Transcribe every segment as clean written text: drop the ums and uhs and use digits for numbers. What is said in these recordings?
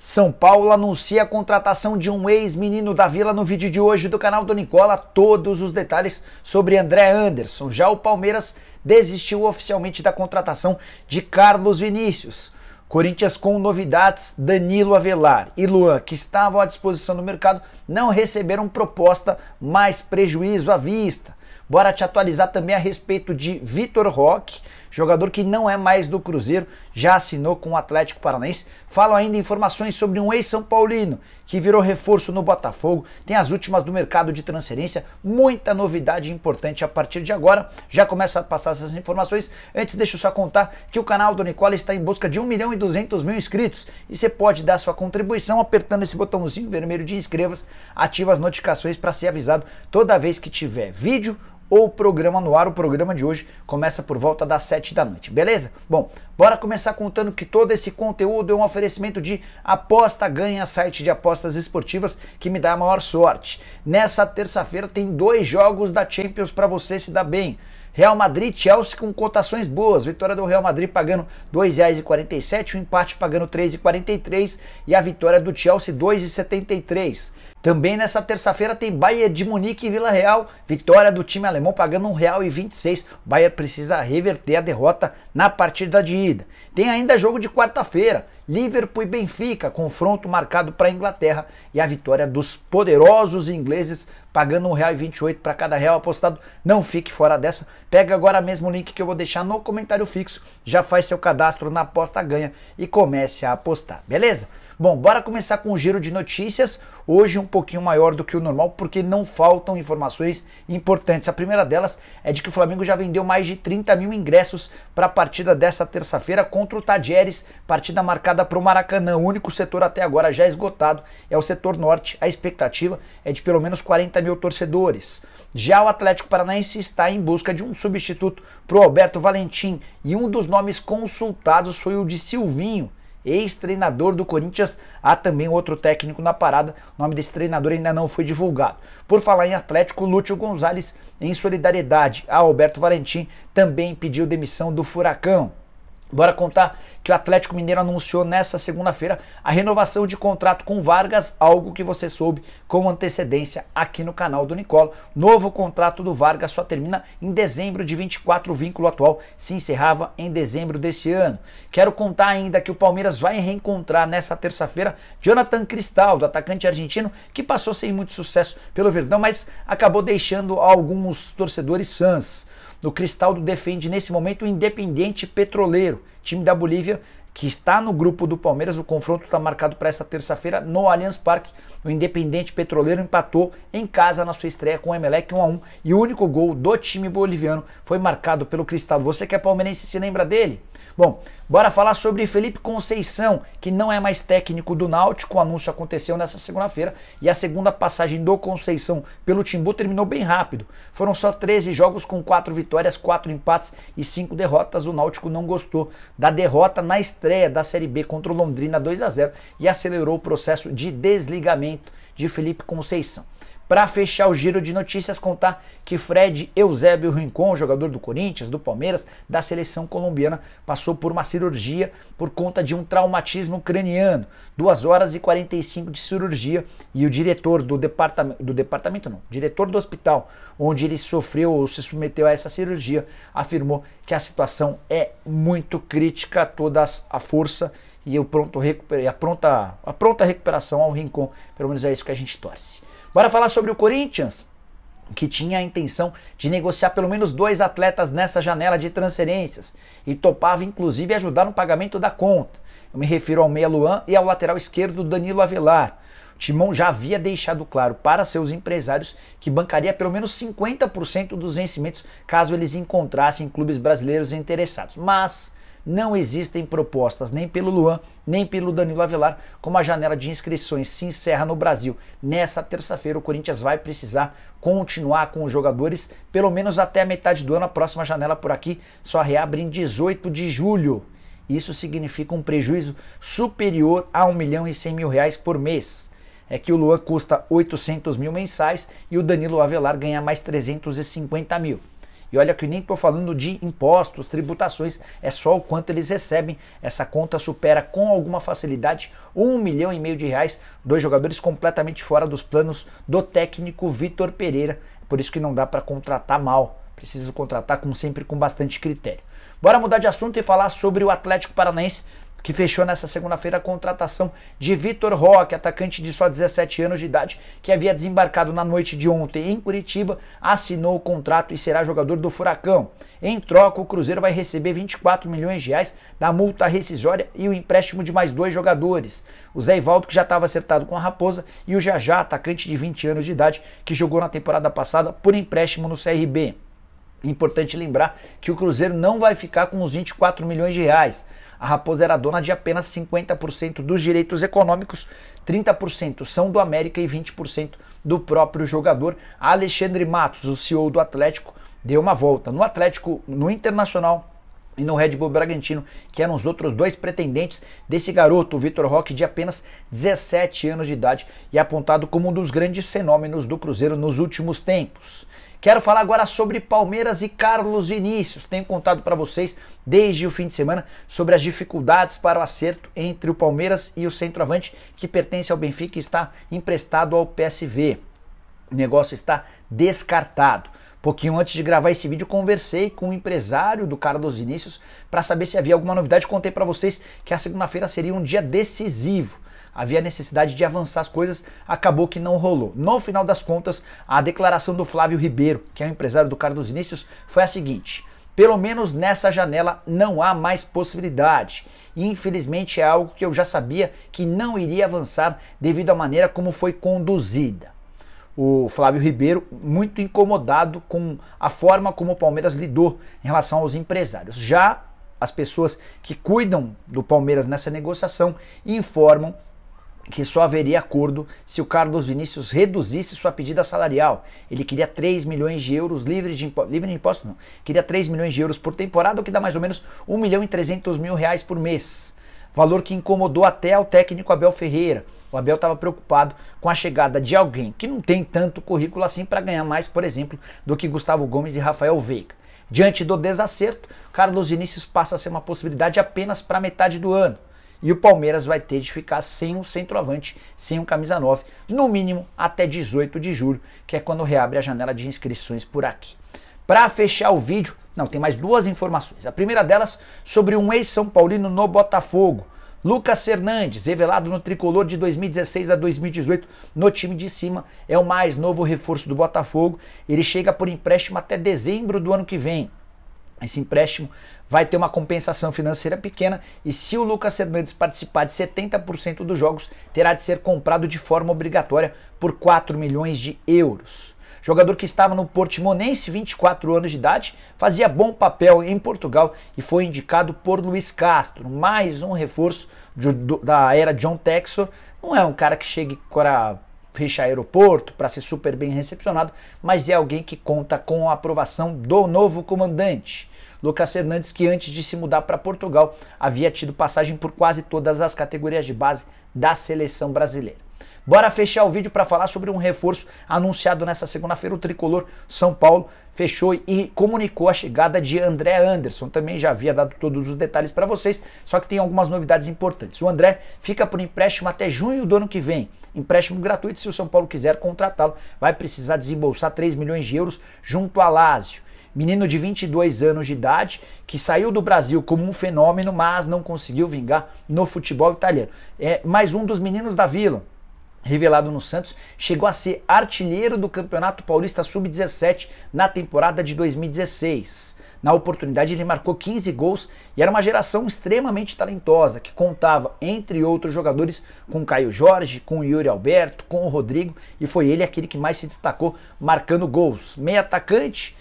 São Paulo anuncia a contratação de um ex-menino da Vila no vídeo de hoje do canal do Nicola. Todos os detalhes sobre André Anderson. Já o Palmeiras desistiu oficialmente da contratação de Carlos Vinícius. Corinthians com novidades, Danilo Avelar e Luan, que estavam à disposição no mercado, não receberam proposta, mais prejuízo à vista. Bora te atualizar também a respeito de Vitor Roque, jogador que não é mais do Cruzeiro, já assinou com o Atlético Paranaense. Falo ainda informações sobre um ex-São Paulino que virou reforço no Botafogo. Tem as últimas do mercado de transferência, muita novidade importante a partir de agora. Já começo a passar essas informações. Antes, deixa eu só contar que o canal do Nicola está em busca de 1.200.000 inscritos e você pode dar sua contribuição apertando esse botãozinho vermelho de inscreva-se, ativa as notificações para ser avisado toda vez que tiver vídeo ou programa no ar. O programa de hoje começa por volta das 7 da noite, beleza? Bom, bora começar contando que todo esse conteúdo é um oferecimento de Aposta Ganha, site de apostas esportivas que me dá a maior sorte. Nessa terça-feira tem 2 jogos da Champions para você se dar bem. Real Madrid e Chelsea com cotações boas. Vitória do Real Madrid pagando R$ 2,47, o empate pagando R$ 3,43 e a vitória do Chelsea R$ 2,73. Também nessa terça-feira tem Bayern de Munique e Vila Real, vitória do time alemão pagando R$ 1,26. O Bayern precisa reverter a derrota na partida de ida. Tem ainda jogo de quarta-feira, Liverpool e Benfica, confronto marcado para a Inglaterra e a vitória dos poderosos ingleses pagando R$ 1,28 para cada real apostado. Não fique fora dessa, pega agora mesmo o link que eu vou deixar no comentário fixo, já faz seu cadastro na Aposta Ganha e comece a apostar, beleza? Bom, bora começar com um giro de notícias, hoje um pouquinho maior do que o normal, porque não faltam informações importantes. A primeira delas é de que o Flamengo já vendeu mais de 30 mil ingressos para a partida dessa terça-feira contra o Tadieres, partida marcada para o Maracanã. O único setor até agora já esgotado é o setor norte, a expectativa é de pelo menos 40 mil torcedores. Já o Atlético Paranaense está em busca de um substituto para o Alberto Valentim, e um dos nomes consultados foi o de Silvinho, ex-treinador do Corinthians. Há também outro técnico na parada, o nome desse treinador ainda não foi divulgado. Por falar em Atlético, Lúcio Gonzalez, em solidariedade a Alberto Valentim, também pediu demissão do Furacão. Bora contar que o Atlético Mineiro anunciou nessa segunda-feira a renovação de contrato com Vargas, algo que você soube com antecedência aqui no canal do Nicola. Novo contrato do Vargas só termina em dezembro de 24, o vínculo atual se encerrava em dezembro desse ano. Quero contar ainda que o Palmeiras vai reencontrar nessa terça-feira Jonathan Cristaldo, atacante argentino que passou sem muito sucesso pelo Verdão, mas acabou deixando alguns torcedores fãs. O Cristaldo defende nesse momento o Independiente Petroleiro, time da Bolívia que está no grupo do Palmeiras. O confronto está marcado para esta terça-feira no Allianz Parque. O Independiente Petroleiro empatou em casa na sua estreia com o Emelec 1-1 e o único gol do time boliviano foi marcado pelo Cristaldo. Você que é palmeirense se lembra dele? Bom, bora falar sobre Felipe Conceição, que não é mais técnico do Náutico. O anúncio aconteceu nessa segunda-feira e a segunda passagem do Conceição pelo Timbu terminou bem rápido. Foram só 13 jogos com 4 vitórias, 4 empates e 5 derrotas. O Náutico não gostou da derrota na estreia da Série B contra o Londrina 2-0 e acelerou o processo de desligamento de Felipe Conceição. Para fechar o giro de notícias, contar que Fred Eusébio Rincon, jogador do Corinthians, do Palmeiras, da seleção colombiana, passou por uma cirurgia por conta de um traumatismo craniano. 2 horas e 45 de cirurgia, e o diretor diretor do hospital onde ele sofreu ou se submeteu a essa cirurgia, afirmou que a situação é muito crítica, toda a força e a pronta recuperação ao Rincon. Pelo menos é isso que a gente torce. Bora falar sobre o Corinthians, que tinha a intenção de negociar pelo menos 2 atletas nessa janela de transferências e topava inclusive ajudar no pagamento da conta. Eu me refiro ao meia Luan e ao lateral esquerdo Danilo Avelar. O Timão já havia deixado claro para seus empresários que bancaria pelo menos 50% dos vencimentos caso eles encontrassem clubes brasileiros interessados. Mas não existem propostas nem pelo Luan, nem pelo Danilo Avelar. Como a janela de inscrições se encerra no Brasil nessa terça-feira, o Corinthians vai precisar continuar com os jogadores pelo menos até a metade do ano. A próxima janela por aqui só reabre em 18 de julho. Isso significa um prejuízo superior a R$1.100.000 por mês. É que o Luan custa 800 mil mensais e o Danilo Avelar ganha mais 350 mil. E olha que eu nem estou falando de impostos, tributações, é só o quanto eles recebem. Essa conta supera com alguma facilidade R$1,5 milhão de reais. 2 jogadores completamente fora dos planos do técnico Vitor Pereira. Por isso que não dá para contratar mal. Precisa contratar, como sempre, com bastante critério. Bora mudar de assunto e falar sobre o Atlético Paranaense, que fechou nessa segunda-feira a contratação de Vitor Roque, atacante de só 17 anos de idade, que havia desembarcado na noite de ontem em Curitiba, assinou o contrato e será jogador do Furacão. Em troca, o Cruzeiro vai receber 24 milhões de reais da multa rescisória e o empréstimo de mais 2 jogadores. O Zé Ivaldo, que já estava acertado com a Raposa, e o Jajá, atacante de 20 anos de idade, que jogou na temporada passada por empréstimo no CRB. Importante lembrar que o Cruzeiro não vai ficar com os 24 milhões de reais. A Raposa era dona de apenas 50% dos direitos econômicos, 30% são do América e 20% do próprio jogador. Alexandre Matos, o CEO do Atlético, deu uma volta no Atlético, no Internacional e no Red Bull Bragantino, que eram os outros 2 pretendentes desse garoto, o Vitor Roque, de apenas 17 anos de idade e apontado como um dos grandes fenômenos do Cruzeiro nos últimos tempos. Quero falar agora sobre Palmeiras e Carlos Vinícius. Tenho contado para vocês desde o fim de semana sobre as dificuldades para o acerto entre o Palmeiras e o centroavante que pertence ao Benfica e está emprestado ao PSV. O negócio está descartado. Pouquinho antes de gravar esse vídeo, conversei com o empresário do Carlos Vinícius para saber se havia alguma novidade. Contei para vocês que a segunda-feira seria um dia decisivo. Havia necessidade de avançar as coisas, acabou que não rolou. No final das contas, a declaração do Flávio Ribeiro, que é o empresário do Carlos Vinícius, foi a seguinte: pelo menos nessa janela não há mais possibilidade. Infelizmente é algo que eu já sabia que não iria avançar devido à maneira como foi conduzida. O Flávio Ribeiro muito incomodado com a forma como o Palmeiras lidou em relação aos empresários. Já as pessoas que cuidam do Palmeiras nessa negociação informam que só haveria acordo se o Carlos Vinícius reduzisse sua pedida salarial. Ele queria 3 milhões de euros livre de imposto, não. Queria 3 milhões de euros por temporada, o que dá mais ou menos R$1.300.000 por mês. Valor que incomodou até o técnico Abel Ferreira. O Abel estava preocupado com a chegada de alguém que não tem tanto currículo assim para ganhar mais, por exemplo, do que Gustavo Gomes e Rafael Veiga. Diante do desacerto, Carlos Vinícius passa a ser uma possibilidade apenas para metade do ano. E o Palmeiras vai ter de ficar sem o centroavante, sem o camisa 9, no mínimo até 18 de julho, que é quando reabre a janela de inscrições por aqui. Para fechar o vídeo, tem mais 2 informações. A primeira delas sobre um ex-São Paulino no Botafogo. Lucas Hernandes, revelado no tricolor de 2016 a 2018 no time de cima, é o mais novo reforço do Botafogo. Ele chega por empréstimo até dezembro do ano que vem. Esse empréstimo vai ter uma compensação financeira pequena e se o Lucas Hernandes participar de 70% dos jogos, terá de ser comprado de forma obrigatória por 4 milhões de euros. Jogador que estava no Portimonense, 24 anos de idade, fazia bom papel em Portugal e foi indicado por Luiz Castro. Mais um reforço da era John Textor. Não é um cara que chegue para fechar aeroporto, para ser super bem recepcionado, mas é alguém que conta com a aprovação do novo comandante. Lucas Hernandes, que antes de se mudar para Portugal, havia tido passagem por quase todas as categorias de base da seleção brasileira. Bora fechar o vídeo para falar sobre um reforço anunciado nessa segunda-feira. O tricolor São Paulo fechou e comunicou a chegada de André Anderson. Também já havia dado todos os detalhes para vocês, só que tem algumas novidades importantes. O André fica por empréstimo até junho do ano que vem. Empréstimo gratuito, se o São Paulo quiser contratá-lo, vai precisar desembolsar 3 milhões de euros junto a Lazio. Menino de 22 anos de idade, que saiu do Brasil como um fenômeno, mas não conseguiu vingar no futebol italiano. É mais um dos meninos da Vila. Revelado no Santos, chegou a ser artilheiro do Campeonato Paulista Sub-17 na temporada de 2016. Na oportunidade ele marcou 15 gols e era uma geração extremamente talentosa, que contava, entre outros jogadores, com Caio Jorge, com o Yuri Alberto, com o Rodrigo, e foi ele aquele que mais se destacou marcando gols. Meio atacante,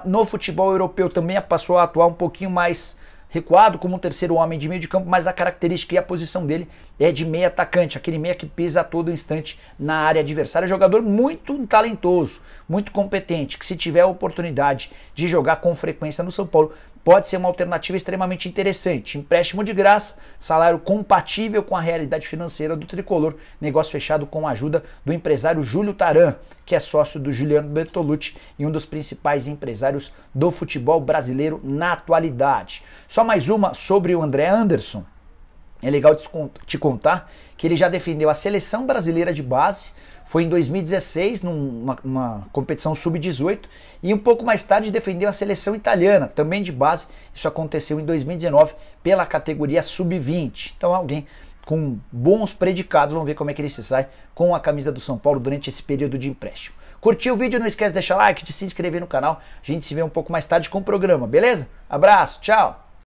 no futebol europeu também passou a atuar um pouquinho mais recuado como um terceiro homem de meio de campo, mas a característica e a posição dele é de meia atacante, aquele meia que pisa a todo instante na área adversária. Jogador muito talentoso, muito competente, que se tiver a oportunidade de jogar com frequência no São Paulo, pode ser uma alternativa extremamente interessante. Empréstimo de graça, salário compatível com a realidade financeira do tricolor, negócio fechado com a ajuda do empresário Júlio Taran, que é sócio do Juliano Bertolucci e um dos principais empresários do futebol brasileiro na atualidade. Só mais uma sobre o André Anderson. É legal te contar que ele já defendeu a seleção brasileira de base, foi em 2016, numa competição sub-18, e um pouco mais tarde defendeu a seleção italiana, também de base. Isso aconteceu em 2019 pela categoria sub-20. Então alguém com bons predicados, vamos ver como é que ele se sai com a camisa do São Paulo durante esse período de empréstimo. Curtiu o vídeo? Não esquece de deixar like, de se inscrever no canal. A gente se vê um pouco mais tarde com o programa, beleza? Abraço, tchau!